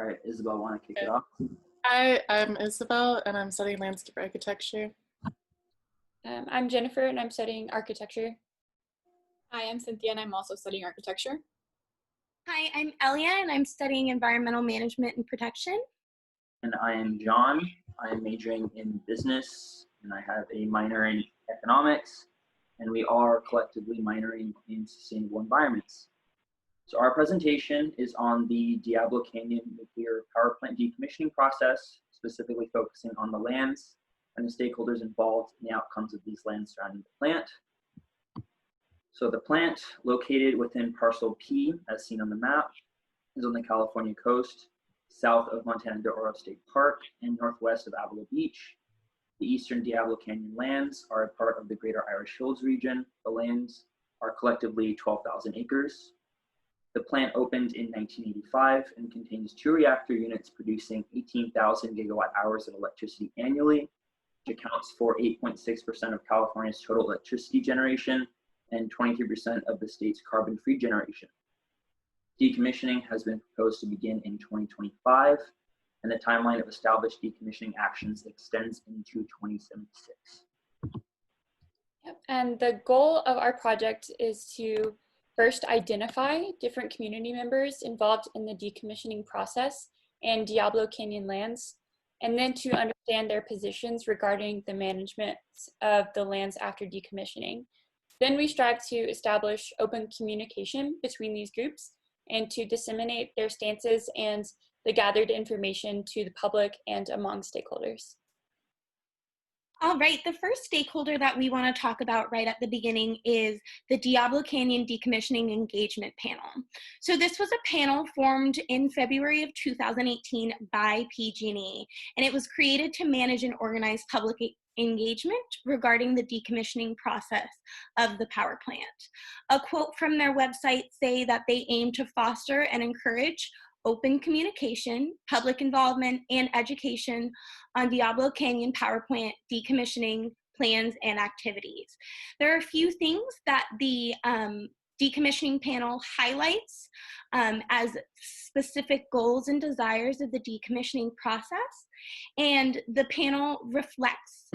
All right, Isabelle, want to kick it off? Hi, I'm Isabelle, and I'm studying landscape architecture. I'm Jennifer, and I'm studying architecture. Hi, I'm Cynthia, and I'm also studying architecture. Hi, I'm Ellia, and I'm studying environmental management and protection. And I am John. I am majoring in business, and I have a minor in economics, and we are collectively minoring in sustainable environments. So our presentation is on the Diablo Canyon nuclear power plant decommissioning process, specifically focusing on the lands and the stakeholders involved in the outcomes of these lands surrounding the plant. So the plant, located within parcel P, as seen on the map, is on the California coast, south of Montana de Oro State Park and northwest of Avila Beach. The eastern Diablo Canyon lands are a part of the Greater Irish Hills region. The lands are collectively 12,000 acres. The plant opened in 1985 and contains 2 reactor units producing 18,000 gigawatt hours of electricity annually, which accounts for 8.6% of California's total electricity generation and 23% of the state's carbon-free generation. Decommissioning has been proposed to begin in 2025, and the timeline of established decommissioning actions extends into 2076. Yep. And the goal of our project is to first identify different community members involved in the decommissioning process and Diablo Canyon lands, and then to understand their positions regarding the management of the lands after decommissioning. Then we strive to establish open communication between these groups and to disseminate their stances and the gathered information to the public and among stakeholders. All right, the first stakeholder that we want to talk about right at the beginning is the Diablo Canyon Decommissioning Engagement Panel. So this was a panel formed in February of 2018 by PG&E, and it was created to manage and organize public engagement regarding the decommissioning process of the power plant. A quote from their website say that they aim to foster and encourage open communication, public involvement, and education on Diablo Canyon power plant decommissioning plans and activities. There are a few things that the decommissioning panel highlights as specific goals and desires of the decommissioning process, and the panel reflects,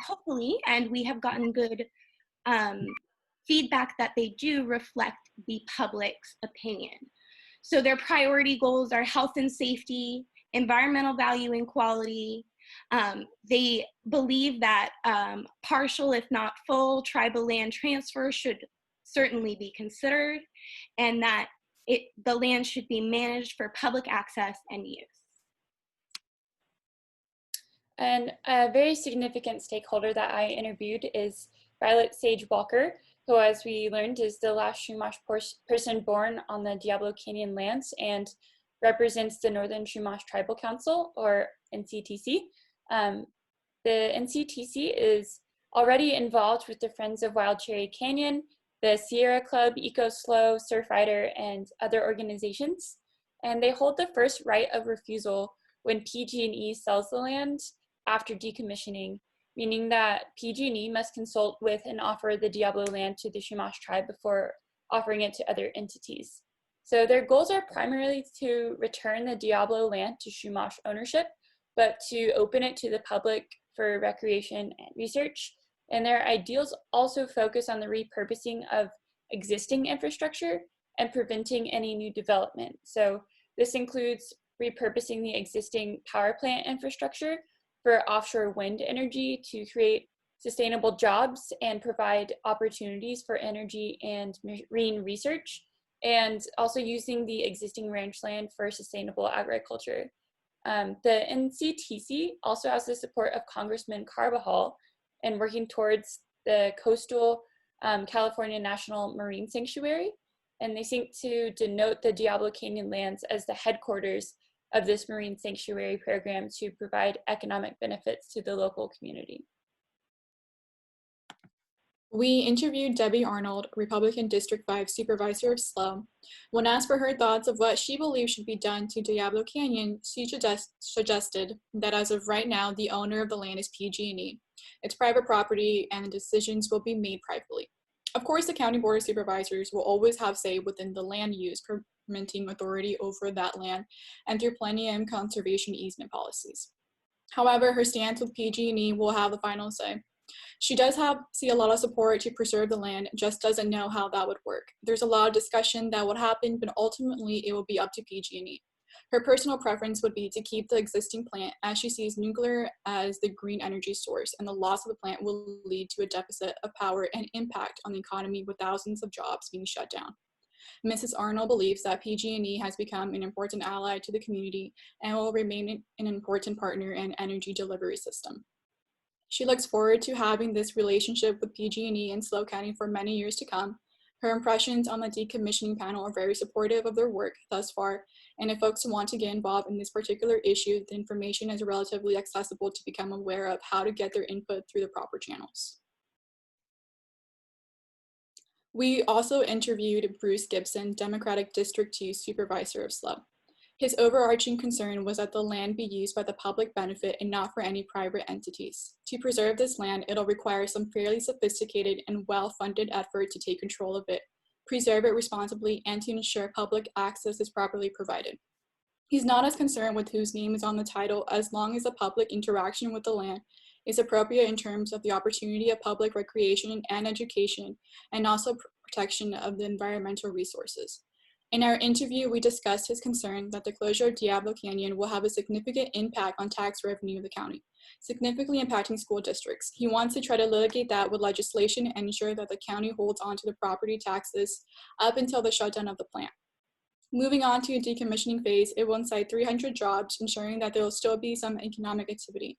hopefully, and we have gotten good feedback that they do reflect the public's opinion. So their priority goals are health and safety, environmental value and quality. They believe that partial, if not full, tribal land transfer should certainly be considered, and that the land should be managed for public access and use. And a very significant stakeholder that I interviewed is Violet Sage Walker, who, as we learned, is the last Chumash person born on the Diablo Canyon lands and represents the Northern Chumash Tribal Council, or NCTC. The NCTC is already involved with the Friends of Wild Cherry Canyon, the Sierra Club, EcoSLO, Surfrider, and other organizations. And they hold the first right of refusal when PG&E sells the land after decommissioning, meaning that PG&E must consult with and offer the Diablo land to the Chumash tribe before offering it to other entities. So their goals are primarily to return the Diablo land to Chumash ownership, but to open it to the public for recreation and research. And their ideals also focus on the repurposing of existing infrastructure and preventing any new development. So this includes repurposing the existing power plant infrastructure for offshore wind energy to create sustainable jobs and provide opportunities for energy and marine research, and also using the existing ranch land for sustainable agriculture. The NCTC also has the support of Congressman Carbajal in working towards the coastal California National Marine Sanctuary, and they seek to denote the Diablo Canyon lands as the headquarters of this marine sanctuary program to provide economic benefits to the local community. We interviewed Debbie Arnold, Republican District 5 Supervisor of SLO. When asked for her thoughts of what she believes should be done to Diablo Canyon, she suggested that as of right now, the owner of the land is PG&E. It's private property and the decisions will be made privately. Of course, the County Board of Supervisors will always have say within the land use permitting authority over that land and through planning and conservation easement policies. However, her stance with PG&E will have the final say. She does see a lot of support to preserve the land, just doesn't know how that would work. There's a lot of discussion that would happen, but ultimately it will be up to PG&E. Her personal preference would be to keep the existing plant, as she sees nuclear as the green energy source, and the loss of the plant will lead to a deficit of power and impact on the economy with thousands of jobs being shut down. Mrs. Arnold believes that PG&E has become an important ally to the community and will remain an important partner in energy delivery system. She looks forward to having this relationship with PG&E in SLO County for many years to come. Her impressions on the decommissioning panel are very supportive of their work thus far, and if folks want to get involved in this particular issue, the information is relatively accessible to become aware of how to get their input through the proper channels. We also interviewed Bruce Gibson, Democratic District 2 Supervisor of SLO. His overarching concern was that the land be used by the public benefit and not for any private entities. To preserve this land, it'll require some fairly sophisticated and well-funded effort to take control of it, preserve it responsibly, and to ensure public access is properly provided. He's not as concerned with whose name is on the title as long as the public interaction with the land is appropriate in terms of the opportunity of public recreation and education, and also protection of the environmental resources. In our interview, we discussed his concern that the closure of Diablo Canyon will have a significant impact on tax revenue of the county, significantly impacting school districts. He wants to try to litigate that with legislation and ensure that the county holds on to the property taxes up until the shutdown of the plant. Moving on to a decommissioning phase, it will incite 300 jobs, ensuring that there will still be some economic activity.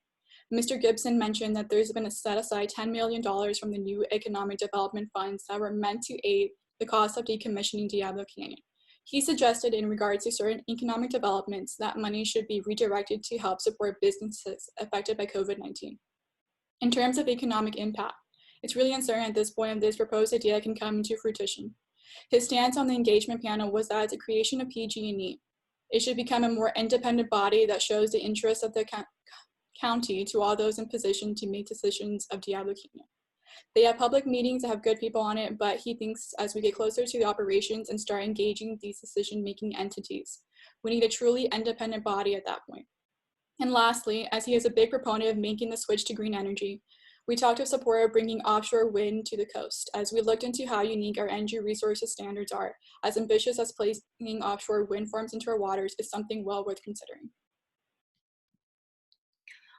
Mr. Gibson mentioned that there's been set aside $10 million from the new economic development funds that were meant to aid the cost of decommissioning Diablo Canyon. He suggested in regards to certain economic developments that money should be redirected to help support businesses affected by COVID-19. In terms of economic impact, it's really uncertain at this point if this proposed idea can come into fruition. His stance on the engagement panel was that it's a creation of PG&E. It should become a more independent body that shows the interests of the county to all those in position to make decisions of Diablo Canyon. They have public meetings that have good people on it, but he thinks as we get closer to the operations and start engaging these decision-making entities, we need a truly independent body at that point. And lastly, as he is a big proponent of making the switch to green energy, we talked of support of bringing offshore wind to the coast, as we looked into how unique our energy resources standards are, as ambitious as placing offshore wind farms into our waters is something well worth considering.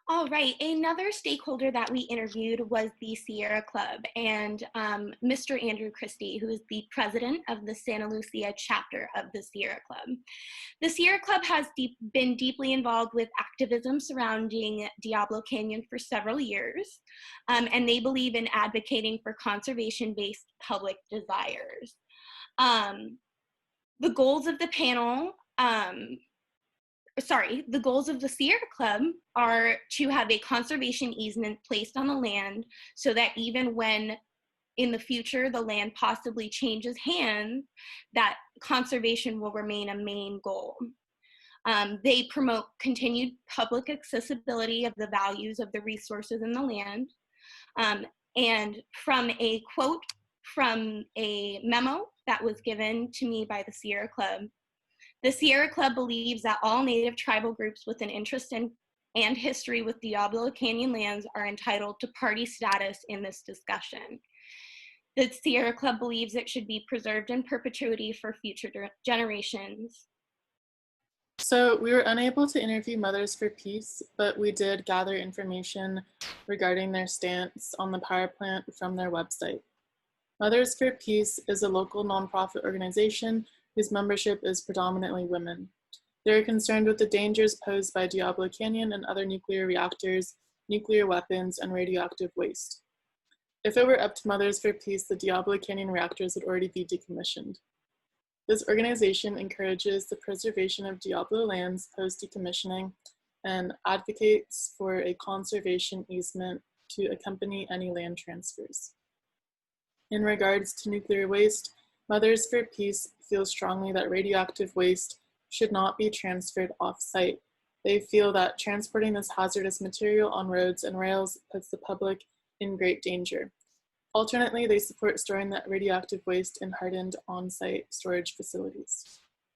All right, another stakeholder that we interviewed was the Sierra Club and Mr. Andrew Christie, who is the president of the Santa Lucia chapter of the Sierra Club. The Sierra Club has been deeply involved with activism surrounding Diablo Canyon for several years, and they believe in advocating for conservation-based public desires. The goals of the panel, the goals of the Sierra Club are to have a conservation easement placed on the land so that even when in the future the land possibly changes hands, that conservation will remain a main goal. They promote continued public accessibility of the values of the resources in the land. And from a quote from a memo that was given to me by the Sierra Club, the Sierra Club believes that all Native tribal groups with an interest in and history with Diablo Canyon lands are entitled to party status in this discussion. The Sierra Club believes it should be preserved in perpetuity for future generations. So we were unable to interview Mothers for Peace, but we did gather information regarding their stance on the power plant from their website. Mothers for Peace is a local nonprofit organization whose membership is predominantly women. They are concerned with the dangers posed by Diablo Canyon and other nuclear reactors, nuclear weapons, and radioactive waste. If it were up to Mothers for Peace, the Diablo Canyon reactors would already be decommissioned. This organization encourages the preservation of Diablo lands post-decommissioning and advocates for a conservation easement to accompany any land transfers. In regards to nuclear waste, Mothers for Peace feels strongly that radioactive waste should not be transferred off-site. They feel that transporting this hazardous material on roads and rails puts the public in great danger. Alternately, they support storing that radioactive waste in hardened on-site storage facilities.